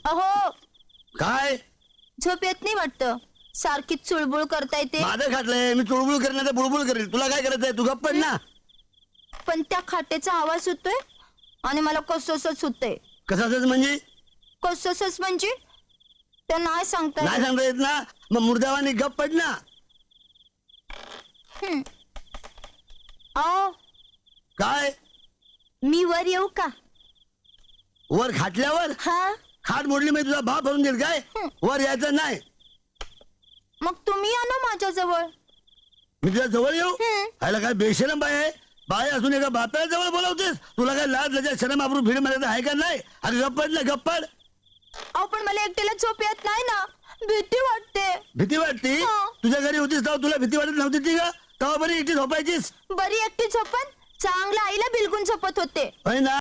अहो काय झोप येत नाही वाटतं, सारखी चुळबुळ करता येते. माझं खातलंय, मी चुळबुळ करेन तर बुळबुळ करेल. तुला काय करायचंय? तू गप्प पड ना. पण त्या खाटेचा आवाज होतोय आणि मला कसंच होतंय. कसाच म्हणजे? कसंच म्हणजे ते नाही सांगता नाही सांगता येत ना, मग मुर्दावानी गप्प पड ना. अहो काय मी वर येऊ का? वर खाटल्यावर? हा खाट मोडली म्हणजे तुझा भाव भरून देईल काय? वर यायचं नाही. मग तुम्ही या ना माझ्या जवळ. मी तुझ्या जवळ येऊ? ह्याला काय बेशरम बाय आहे? बाय असून एका बाप्याला जवळ बोलावतेस? तुला काय लाज लज्जा शरम आबरू फिड मारायचं आहे का नाही? अरे गप्पड ना गप्पड. अहो पण मला एकटीला झोप येत नाही ना, भीती वाटते. भीती वाटती? तुझ्या घरी होतीस तेव्हा तुला भीती वाटत नव्हती ती का? तेव्हा बरी एकटी झोपायचीस? बरी एकटी झोपन चांगल्या आईला बिलगून झोपत होते. ना